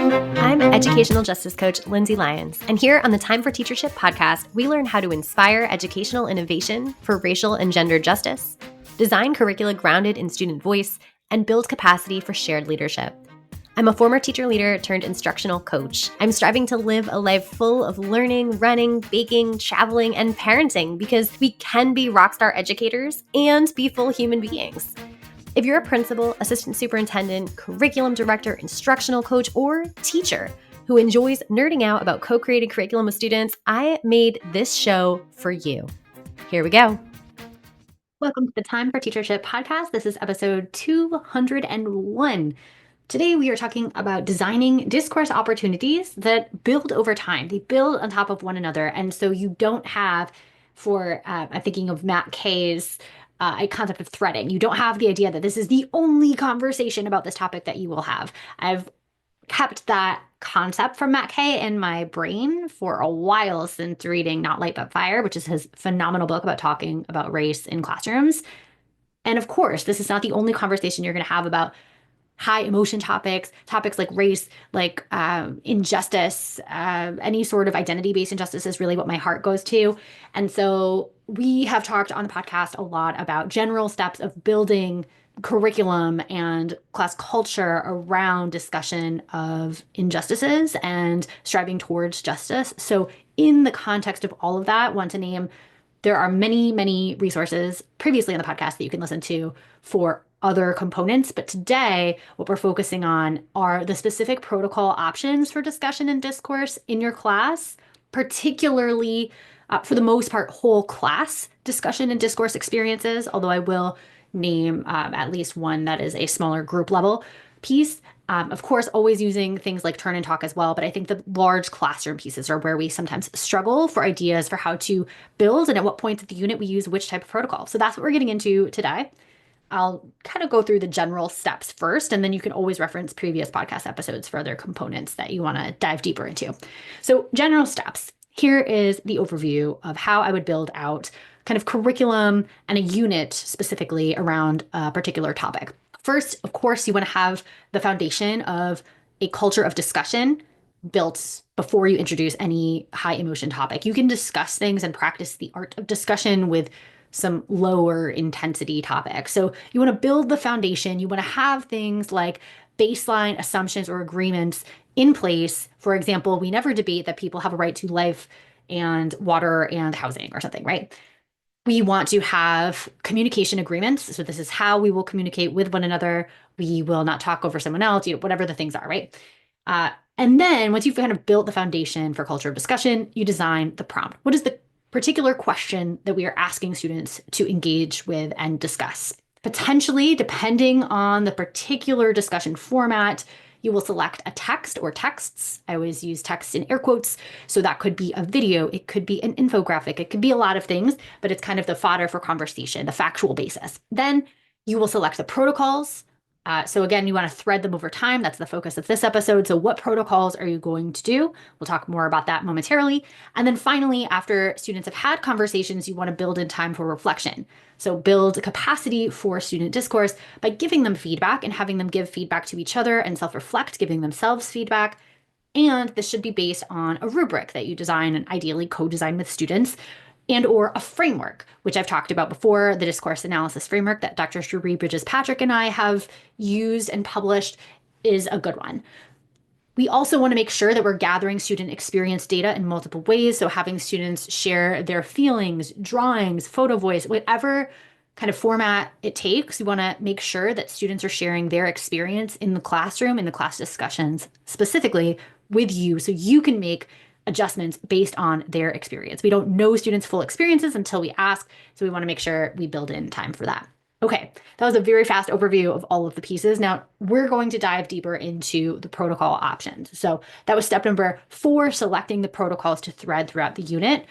I'm educational justice coach Lindsay Lyons, and here on the Time for Teachership podcast, we learn how to inspire educational innovation for racial and gender justice, design curricula grounded in student voice, and build capacity for shared leadership. I'm a former teacher leader turned instructional coach. I'm striving to live a life full of learning, running, baking, traveling, and parenting because we can be rockstar educators and be full human beings. If you're a principal, assistant superintendent, curriculum director, instructional coach, or teacher who enjoys nerding out about co-creating curriculum with students, I made this show for you. Here we go. Welcome to the Time for Teachership podcast. This is episode 201. Today, we are talking about designing discourse opportunities that build over time. They build on top of one another. And so you don't have, I'm thinking of Matt Kay's a concept of threading. You don't have the idea that this is the only conversation about this topic that you will have. I've kept that concept from Matt Kay in my brain for a while since reading Not Light But Fire, which is his phenomenal book about talking about race in classrooms. And of course, this is not the only conversation you're going to have about high emotion topics like race, like injustice, any sort of identity-based injustice is really what my heart goes to. And so we have talked on the podcast a lot about general steps of building curriculum and class culture around discussion of injustices and striving towards justice. So in the context of all of that, I want to name, there are many, many resources previously on the podcast that you can listen to for other components. But today, what we're focusing on are the specific protocol options for discussion and discourse in your class, particularly for the most part, whole class discussion and discourse experiences, although I will name at least one that is a smaller group level piece. Of course, always using things like turn and talk as well, but I think the large classroom pieces are where we sometimes struggle for ideas for how to build and at what points of the unit we use which type of protocol. So that's what we're getting into today. I'll kind of go through the general steps first, and then you can always reference previous podcast episodes for other components that you want to dive deeper into. So general steps. Here is the overview of how I would build out kind of curriculum and a unit specifically around a particular topic. First, of course, you want to have the foundation of a culture of discussion built before you introduce any high emotion topic. You can discuss things and practice the art of discussion with some lower intensity topics. So you want to build the foundation. You want to have things like baseline assumptions or agreements in place. For example, we never debate that people have a right to life and water and housing or something, right? We want to have communication agreements. So this is how we will communicate with one another. We will not talk over someone else, whatever the things are, right? And then once you've kind of built the foundation for culture of discussion, you design the prompt. What is the particular question that we are asking students to engage with and discuss? Potentially, depending on the particular discussion format, you will select a text or texts. I always use text in air quotes. So that could be a video, it could be an infographic, it could be a lot of things, but it's kind of the fodder for conversation, the factual basis. Then you will select the protocols. So again, you want to thread them over time. That's the focus of this episode. So what protocols are you going to do? We'll talk more about that momentarily. And then finally, after students have had conversations, you want to build in time for reflection. So build a capacity for student discourse by giving them feedback and having them give feedback to each other and self-reflect, giving themselves feedback. And this should be based on a rubric that you design and ideally co-design with students, and or a framework, which I've talked about before, the discourse analysis framework that Dr. Sheree Bridges-Patrick and I have used and published is a good one. We also want to make sure that we're gathering student experience data in multiple ways. So having students share their feelings, drawings, photo voice, whatever kind of format it takes, we want to make sure that students are sharing their experience in the classroom, in the class discussions specifically with you, so you can make adjustments based on their experience. We don't know students' full experiences until we ask, so we want to make sure we build in time for that. Okay, that was a very fast overview of all of the pieces. Now we're going to dive deeper into the protocol options. So that was step number 4, selecting the protocols to thread throughout the unit,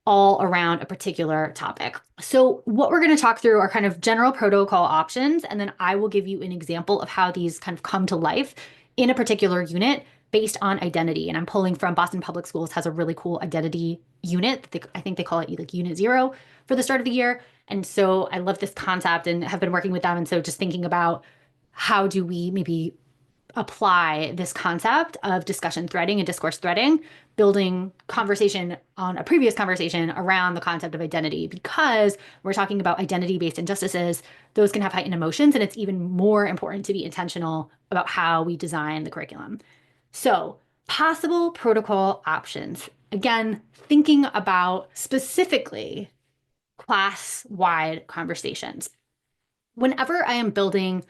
all around a particular topic. So what we're going to talk through are kind of general protocol options, and then I will give you an example of how these kind of come to life in a particular unit based on identity. And I'm pulling from Boston Public Schools has a really cool identity unit. I think they call it like Unit 0 for the start of the year. And so I love this concept and have been working with them. And so just thinking about how do we maybe apply this concept of discussion threading and discourse threading, building conversation on a previous conversation around the concept of identity. Because we're talking about identity-based injustices, those can have heightened emotions, and it's even more important to be intentional about how we design the curriculum. So, possible protocol options. Again, thinking about specifically class-wide conversations. Whenever I am building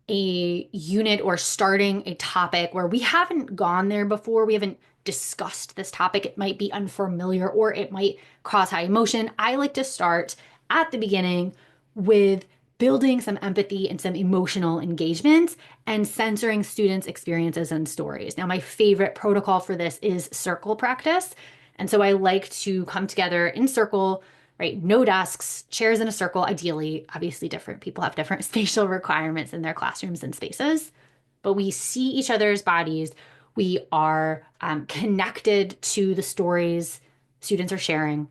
a unit or starting a topic where we haven't gone there before, we haven't discussed this topic, it might be unfamiliar or it might cause high emotion. I like to start at the beginning with building some empathy and some emotional engagement and centering students' experiences and stories. Now, my favorite protocol for this is circle practice. And so I like to come together in circle, right? No desks, chairs in a circle, ideally. Obviously, different people have different spatial requirements in their classrooms and spaces, but we see each other's bodies. We are connected to the stories students are sharing,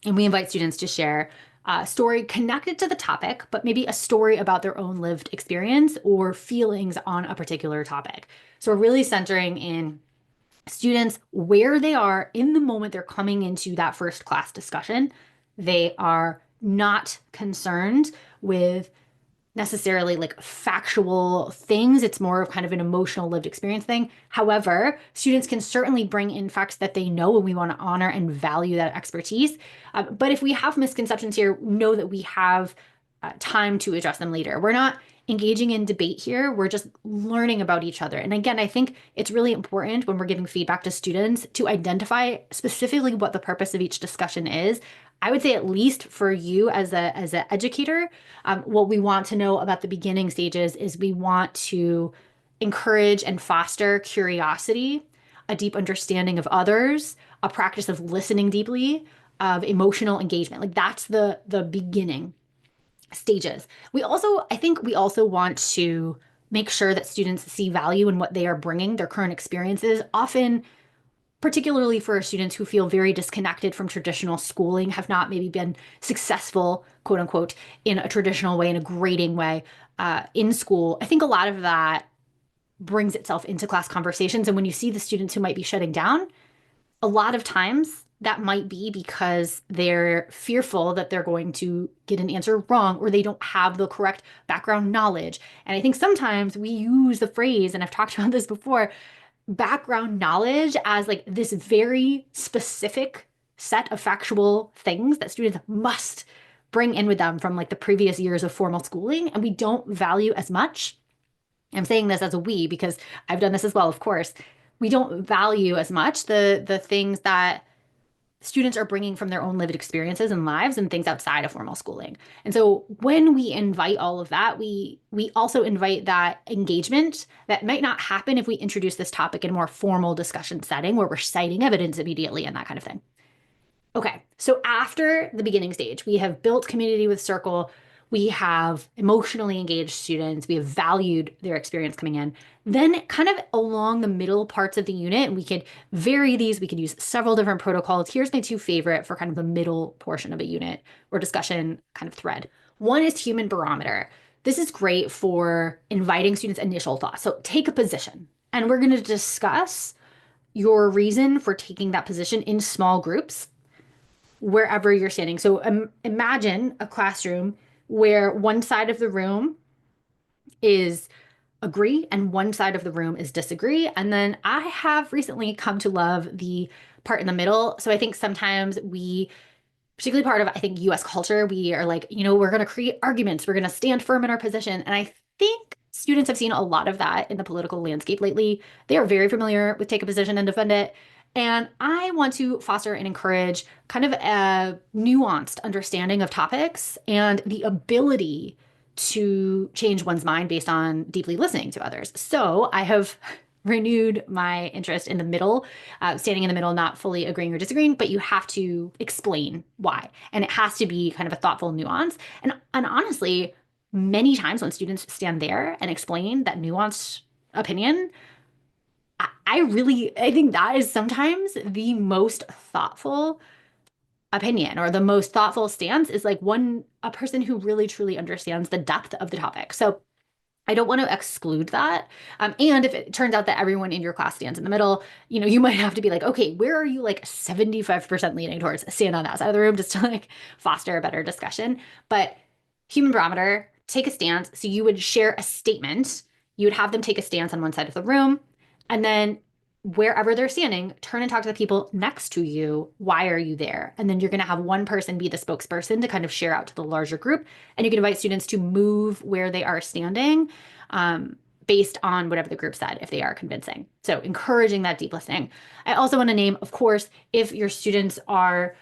and we invite students to share a story connected to the topic, but maybe a story about their own lived experience or feelings on a particular topic. So we're really centering in students where they are in the moment they're coming into that first class discussion. They are not concerned with necessarily like factual things. It's more of kind of an emotional lived experience thing. However, students can certainly bring in facts that they know, and we want to honor and value that expertise. But if we have misconceptions here, know that we have time to address them later. We're not engaging in debate here. We're just learning about each other. And again, I think it's really important when we're giving feedback to students to identify specifically what the purpose of each discussion is. I would say at least for you as an educator, what we want to know about the beginning stages is we want to encourage and foster curiosity, a deep understanding of others, a practice of listening deeply, of emotional engagement. Like that's the beginning stages. I think we also want to make sure that students see value in what they are bringing, their current experiences. Often, particularly for students who feel very disconnected from traditional schooling, have not maybe been successful, quote unquote, in a traditional way, in a grading way in school. I think a lot of that brings itself into class conversations. And when you see the students who might be shutting down, a lot of times that might be because they're fearful that they're going to get an answer wrong or they don't have the correct background knowledge. And I think sometimes we use the phrase, and I've talked about this before, background knowledge as like this very specific set of factual things that students must bring in with them from like the previous years of formal schooling, and we don't value as much. I'm saying this as a we because I've done this as well, of course. We don't value as much the things that students are bringing from their own lived experiences and lives and things outside of formal schooling. And so when we invite all of that, we also invite that engagement that might not happen if we introduce this topic in a more formal discussion setting where we're citing evidence immediately and that kind of thing. Okay, so after the beginning stage, we have built community with Circle. We have emotionally engaged students. We have valued their experience coming in. Then, kind of along the middle parts of the unit, we could vary these. We could use several different protocols. Here's my two favorite for kind of the middle portion of a unit or discussion kind of thread. One is human barometer. This is great for inviting students' initial thoughts. So, take a position, and we're going to discuss your reason for taking that position in small groups wherever you're standing. So imagine a classroom where one side of the room is agree and one side of the room is disagree. And then I have recently come to love the part in the middle. So I think sometimes we, particularly part of, I think, US culture, we are like, we're going to create arguments, we're going to stand firm in our position. And I think students have seen a lot of that in the political landscape lately. They are very familiar with take a position and defend it. And I want to foster and encourage kind of a nuanced understanding of topics and the ability to change one's mind based on deeply listening to others. So I have renewed my interest in the middle, standing in the middle, not fully agreeing or disagreeing, but you have to explain why. And it has to be kind of a thoughtful nuance. And honestly, many times when students stand there and explain that nuanced opinion, I think that is sometimes the most thoughtful opinion or the most thoughtful stance is like a person who really truly understands the depth of the topic. So I don't want to exclude that. And if it turns out that everyone in your class stands in the middle, you might have to be like, okay, where are you like 75% leaning towards? Stand on that side of the room just to like foster a better discussion. But human barometer, take a stance. So you would share a statement. You would have them take a stance on one side of the room. And then wherever they're standing, turn and talk to the people next to you. Why are you there? And then you're going to have one person be the spokesperson to kind of share out to the larger group. And you can invite students to move where they are standing based on whatever the group said, if they are convincing. So encouraging that deep listening. I also want to name, of course, if your students are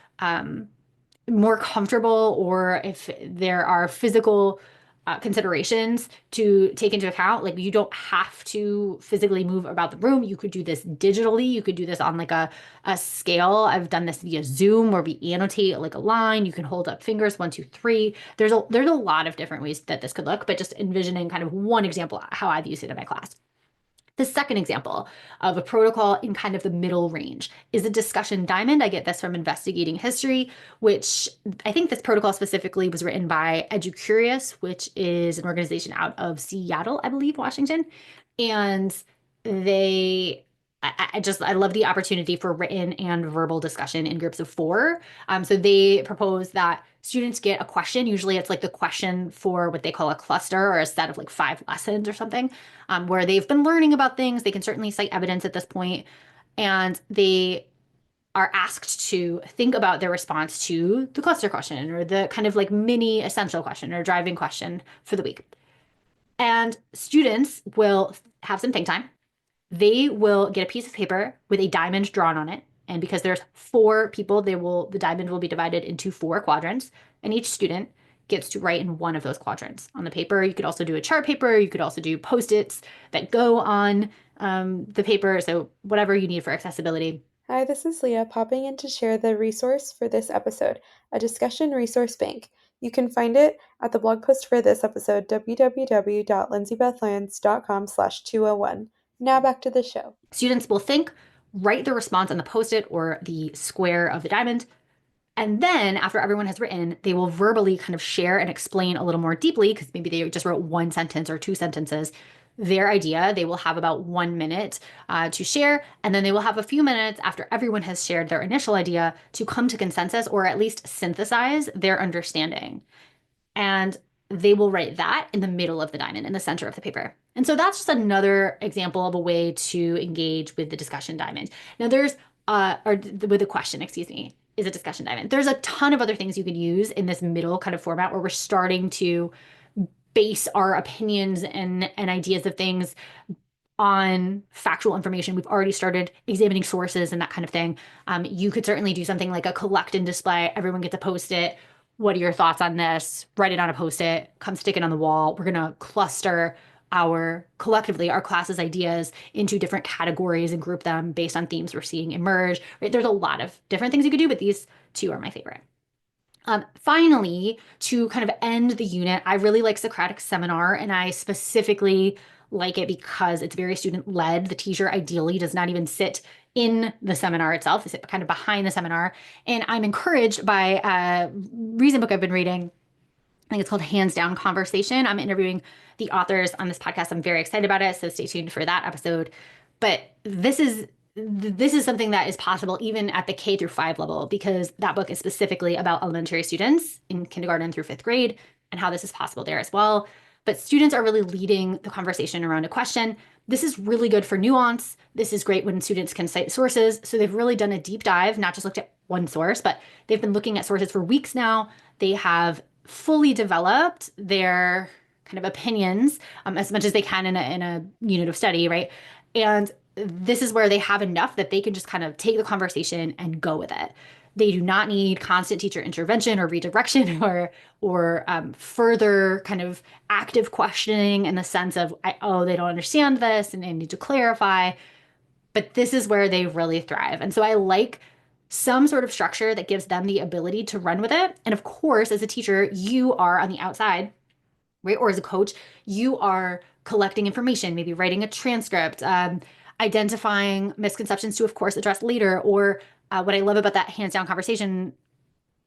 more comfortable or if there are physical considerations to take into account. Like you don't have to physically move about the room. You could do this digitally. You could do this on like a scale. I've done this via Zoom where we annotate like a line. You can hold up fingers, 1, 2, 3. There's a lot of different ways that this could look, but just envisioning kind of one example how I've used it in my class. The second example of a protocol in kind of the middle range is a discussion diamond. I get this from Investigating History, which I think this protocol specifically was written by EduCurious, which is an organization out of Seattle, I believe, Washington. And I love the opportunity for written and verbal discussion in groups of 4. So they propose that students get a question. Usually it's like the question for what they call a cluster or a set of like 5 lessons or something, where they've been learning about things. They can certainly cite evidence at this point, and they are asked to think about their response to the cluster question or the kind of like mini essential question or driving question for the week. And students will have some think time. They will get a piece of paper with a diamond drawn on it. And because there's 4 people, the diamond will be divided into 4 quadrants, and each student gets to write in one of those quadrants on the paper. You could also do a chart paper. You could also do Post-its that go on the paper. So whatever you need for accessibility. Hi, this is Leah popping in to share the resource for this episode, a discussion resource bank. You can find it at the blog post for this episode, www.lindsaybethlyons.com/201. Now back to the show. Students will think, write the response on the Post-it or the square of the diamond, and then after everyone has written, they will verbally kind of share and explain a little more deeply, because maybe they just wrote 1 sentence or 2 sentences, their idea. They will have about 1 minute to share, and then they will have a few minutes after everyone has shared their initial idea to come to consensus or at least synthesize their understanding. And they will write that in the middle of the diamond, in the center of the paper. And so that's just another example of a way to engage with the discussion diamond. Now there's, or with the question, excuse me, is a discussion diamond. There's a ton of other things you could use in this middle kind of format where we're starting to base our opinions and ideas of things on factual information. We've already started examining sources and that kind of thing. You could certainly do something like a collect and display. Everyone gets a Post-it. What are your thoughts on this? Write it on a Post-it, come stick it on the wall. We're going to cluster collectively our class's ideas into different categories and group them based on themes we're seeing emerge. Right? There's a lot of different things you could do, but these 2 are my favorite. Finally, to kind of end the unit, I really like Socratic Seminar, and I specifically like it because it's very student-led. The teacher ideally does not even sit in the seminar itself. They sit kind of behind the seminar. And I'm encouraged by a recent book I've been reading. I think it's called Hands Down Conversation. I'm interviewing the authors on this podcast. I'm very excited about it, so stay tuned for that episode. But this is something that is possible even at the K through 5 level, because that book is specifically about elementary students in kindergarten through 5th grade and how this is possible there as well. But students are really leading the conversation around a question. This is really good for nuance. This is great when students can cite sources. So they've really done a deep dive, not just looked at one source, but they've been looking at sources for weeks now. They have fully developed their kind of opinions as much as they can in a unit of study, right? And this is where they have enough that they can just kind of take the conversation and go with it. They do not need constant teacher intervention or redirection or further kind of active questioning in the sense of, they don't understand this and they need to clarify. But this is where they really thrive. And so I like some sort of structure that gives them the ability to run with it. And of course, as a teacher, you are on the outside, right? Or as a coach, you are collecting information, maybe writing a transcript, identifying misconceptions to, of course, address later. Or what I love about that Hands Down Conversation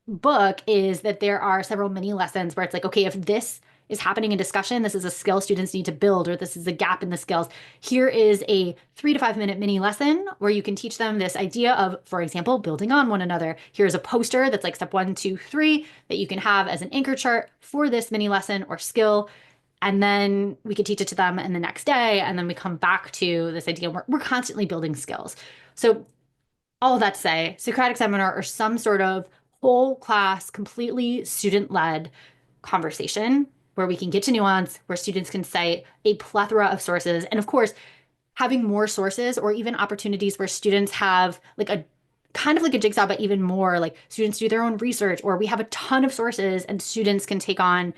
book is that there are several mini lessons where it's like, okay, if is happening in discussion. This is a skill students need to build, or this is a gap in the skills. Here is a 3 to 5 minute mini lesson where you can teach them this idea of, for example, building on one another. Here's a poster that's like step 1, 2, 3 that you can have as an anchor chart for this mini lesson or skill. And then we could teach it to them in the next day. And then we come back to this idea we're constantly building skills. So all of that to say, Socratic seminar or some sort of whole class, completely student-led conversation where we can get to nuance, where students can cite a plethora of sources. And of course, having more sources or even opportunities where students have like a kind of like a jigsaw, but even more like students do their own research, or we have a ton of sources and students can take on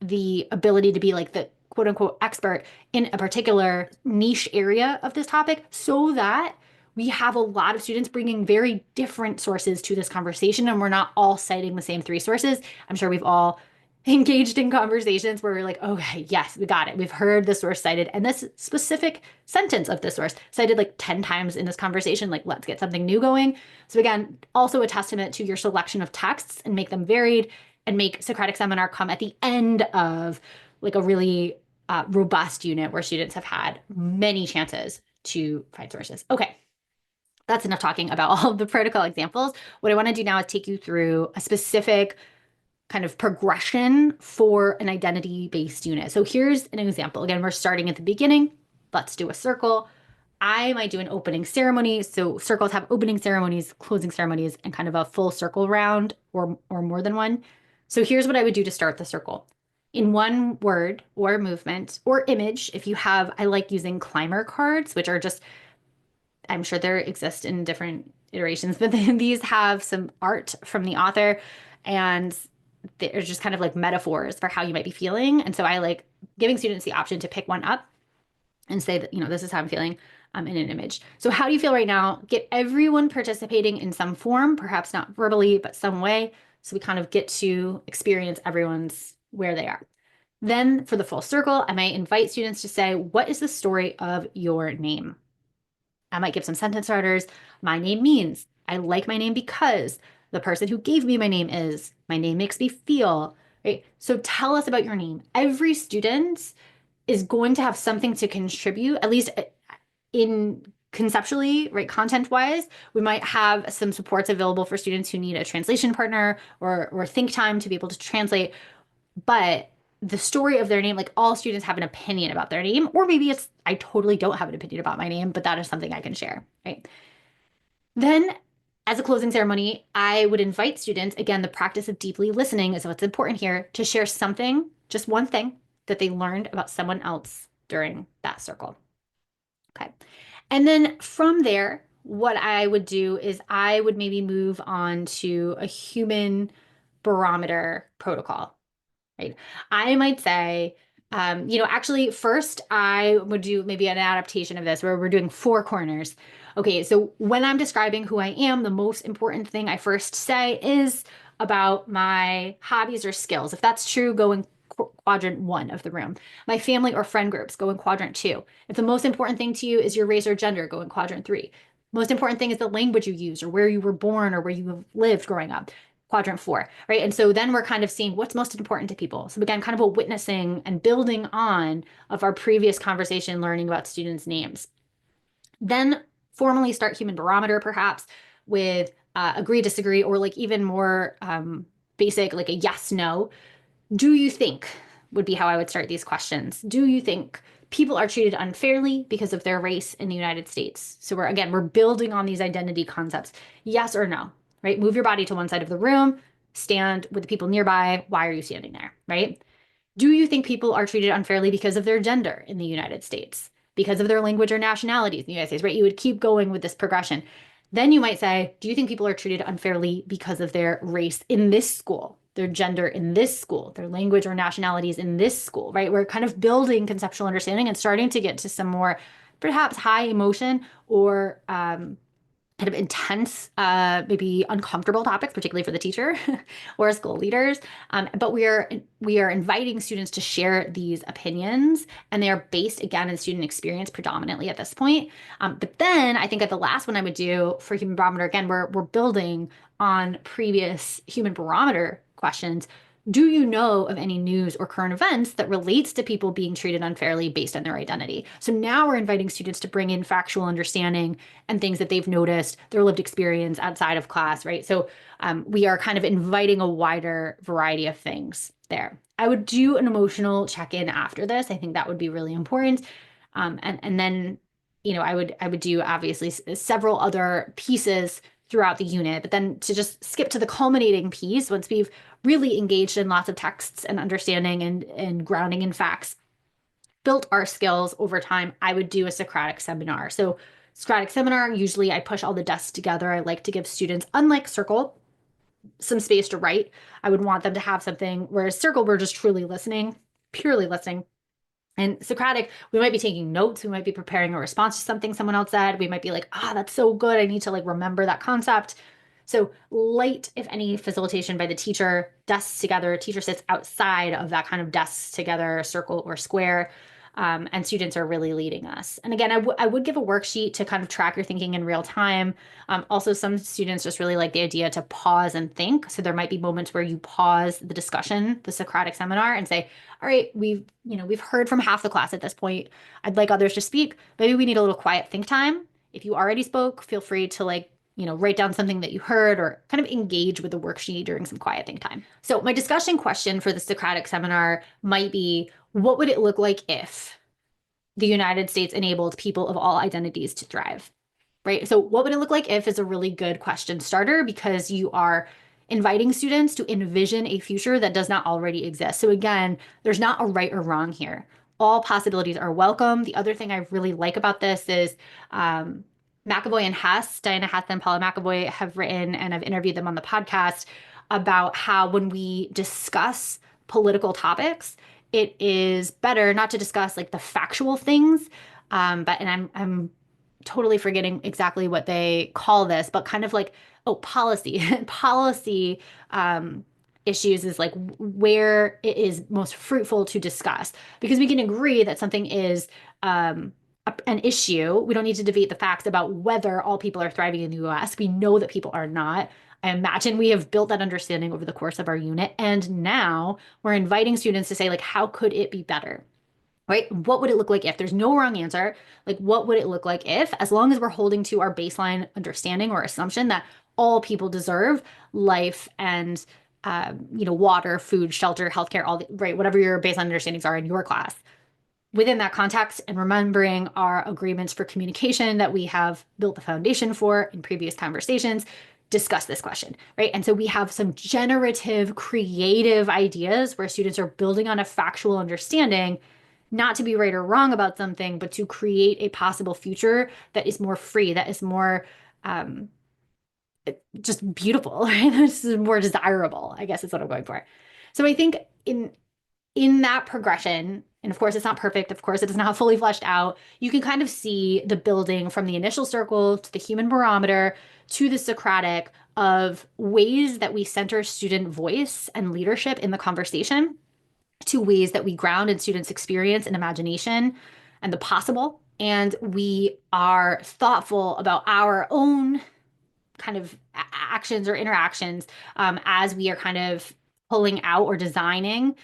the ability to be like the quote unquote expert in a particular niche area of this topic, so that we have a lot of students bringing very different sources to this conversation and we're not all citing the same 3 sources. I'm sure we've all engaged in conversations where we're like, okay, yes, we got it. We've heard the source cited and this specific sentence of this source cited like 10 times in this conversation. Like, let's get something new going. So again, also a testament to your selection of texts and make them varied and make Socratic seminar come at the end of like a really robust unit where students have had many chances to find sources. Okay. That's enough talking about all of the protocol examples. What I want to do now is take you through a specific kind of progression for an identity-based unit. So here's an example. Again, we're starting at the beginning. Let's do a circle. I might do an opening ceremony. So circles have opening ceremonies, closing ceremonies, and kind of a full circle round or more than one. So here's what I would do to start the circle. In one word or movement or image, if you have, I like using climber cards, which are just, I'm sure there exist in different iterations, but then these have some art from the author and they're just kind of like metaphors for how you might be feeling. And so I like giving students the option to pick one up and say that, this is how I'm feeling in an image. So how do you feel right now? Get everyone participating in some form, perhaps not verbally, but some way. So we kind of get to experience everyone's where they are. Then for the full circle, I might invite students to say, what is the story of your name? I might give some sentence starters. My name means, I like my name because the person who gave me my name is, my name makes me feel, right? So tell us about your name. Every student is going to have something to contribute, at least in conceptually, right? Content-wise, we might have some supports available for students who need a translation partner or think time to be able to translate. But the story of their name, like all students have an opinion about their name, or maybe it's, I totally don't have an opinion about my name, but that is something I can share, right? Then as a closing ceremony, I would invite students, again, the practice of deeply listening is what's important here, to share something, just one thing that they learned about someone else during that circle. Okay. And then from there, what I would do is I would maybe move on to a human barometer protocol. Right. I might say, actually first I would do maybe an adaptation of this where we're doing 4 corners. Okay, so when I'm describing who I am, the most important thing I first say is about my hobbies or skills. If that's true, go in quadrant 1 of the room. My family or friend groups, go in quadrant 2. If the most important thing to you is your race or gender, go in quadrant 3. Most important thing is the language you use or where you were born or where you have lived growing up. Quadrant 4, right? And so then we're kind of seeing what's most important to people. So again, kind of a witnessing and building on of our previous conversation, learning about students' names. Then formally start human barometer, perhaps with agree, disagree, or like even more basic, like a yes, no. Do you think would be how I would start these questions. Do you think people are treated unfairly because of their race in the United States? So we're building on these identity concepts. Yes or no? Right? Move your body to one side of the room, stand with the people nearby. Why are you standing there? Right? Do you think people are treated unfairly because of their gender in the United States? Because of their language or nationality in the United States, right? You would keep going with this progression. Then you might say, do you think people are treated unfairly because of their race in this school, their gender in this school, their language or nationalities in this school, right? We're kind of building conceptual understanding and starting to get to some more perhaps high emotion or kind of intense, maybe uncomfortable topics, particularly for the teacher or school leaders. But we are inviting students to share these opinions, and they are based again in student experience predominantly at this point. But then I think at the last one I would do for human barometer, again, we're building on previous human barometer questions. do you know of any news or current events that relates to people being treated unfairly based on their identity? So now we're inviting students to bring in factual understanding and things that they've noticed, their lived experience outside of class, right? So we are kind of inviting a wider variety of things there. I would do an emotional check-in after this. I think that would be really important. And then, I would do obviously several other pieces throughout the unit, but then to just skip to the culminating piece, once we've really engaged in lots of texts and understanding and grounding in facts, built our skills over time, I would do a Socratic seminar. So Socratic seminar, usually I push all the desks together. I like to give students, unlike Circle, some space to write. I would want them to have something, whereas Circle, we're just truly listening, purely listening. And Socratic, we might be taking notes. We might be preparing a response to something someone else said. We might be like, that's so good. I need to remember that concept. So light, if any, facilitation by the teacher, desks together, teacher sits outside of that kind of desks together, circle or square, and students are really leading us. And again, I would give a worksheet to kind of track your thinking in real time. Also, some students just really like the idea to pause and think. So there might be moments where you pause the discussion, the Socratic seminar, and say, all right, we've heard from half the class at this point. I'd like others to speak. Maybe we need a little quiet think time. If you already spoke, feel free to write down something that you heard or kind of engage with the worksheet during some quiet think time. So my discussion question for the Socratic seminar might be, what would it look like if the United States enabled people of all identities to thrive, right? So what would it look like if is a really good question starter, because you are inviting students to envision a future that does not already exist. So again, there's not a right or wrong here. All possibilities are welcome. The other thing I really like about this is McAvoy and Hess, Diana Hess and Paula McAvoy have written, and I've interviewed them on the podcast, about how when we discuss political topics, it is better not to discuss the factual things, and I'm totally forgetting exactly what they call this, but kind of policy. Policy issues is where it is most fruitful to discuss, because we can agree that something is an issue. We don't need to debate the facts about whether all people are thriving in the US. We know that people are not. I imagine we have built that understanding over the course of our unit. And now we're inviting students to say, how could it be better? Right? What would it look like if? There's no wrong answer. What would it look like if, as long as we're holding to our baseline understanding or assumption that all people deserve life and, water, food, shelter, healthcare, whatever your baseline understandings are in your class. Within that context, and remembering our agreements for communication that we have built the foundation for in previous conversations, discuss this question, right? And so we have some generative, creative ideas where students are building on a factual understanding, not to be right or wrong about something, but to create a possible future that is more free, that is more just beautiful, right? This is more desirable, I guess is what I'm going for. So I think in that progression, and of course, it's not perfect. Of course, it is not fully fleshed out. You can kind of see the building from the initial circle to the human barometer to the Socratic of ways that we center student voice and leadership in the conversation, to ways that we ground in students' experience and imagination and the possible. And we are thoughtful about our own kind of actions or interactions as we are kind of pulling out or designing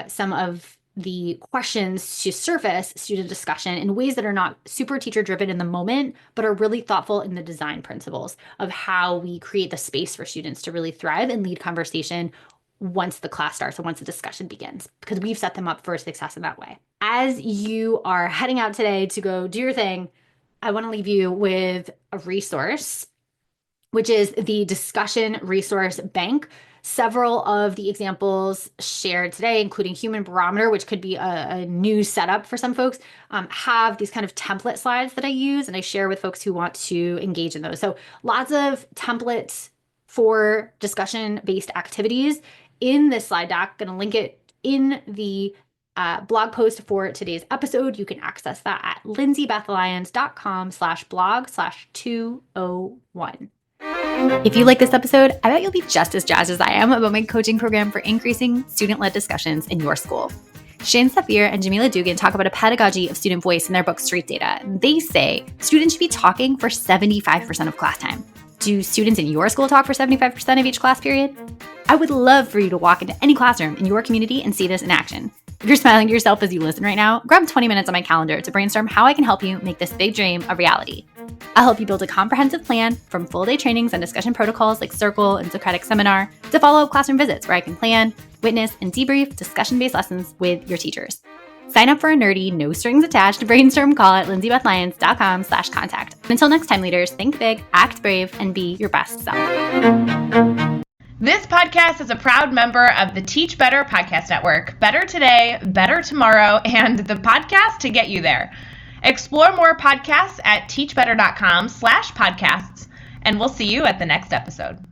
some of the questions to surface student discussion in ways that are not super teacher driven in the moment, but are really thoughtful in the design principles of how we create the space for students to really thrive and lead conversation once the class starts or once the discussion begins, because we've set them up for success in that way. As you are heading out today to go do your thing, I want to leave you with a resource, which is the Discussion Resource Bank. Several of the examples shared today, including Human Barometer, which could be a new setup for some folks, have these kind of template slides that I use and I share with folks who want to engage in those. So lots of templates for discussion-based activities in this slide deck. Going to link it in the blog post for today's episode. You can access that at lindsayBethLyons.com/blog/201. If you like this episode, I bet you'll be just as jazzed as I am about my coaching program for increasing student-led discussions in your school. Shane Safir and Jamila Dugan talk about a pedagogy of student voice in their book, Street Data. They say students should be talking for 75% of class time. Do students in your school talk for 75% of each class period? I would love for you to walk into any classroom in your community and see this in action. If you're smiling to yourself as you listen right now, grab 20 minutes on my calendar to brainstorm how I can help you make this big dream a reality. I'll help you build a comprehensive plan from full-day trainings and discussion protocols like Circle and Socratic Seminar to follow-up classroom visits where I can plan, witness, and debrief discussion-based lessons with your teachers. Sign up for a nerdy, no-strings-attached brainstorm call at lindsaybethlyons.com/contact. Until next time, leaders, think big, act brave, and be your best self. This podcast is a proud member of the Teach Better Podcast Network. Better today, better tomorrow, and the podcast to get you there. Explore more podcasts at teachbetter.com/podcasts, and we'll see you at the next episode.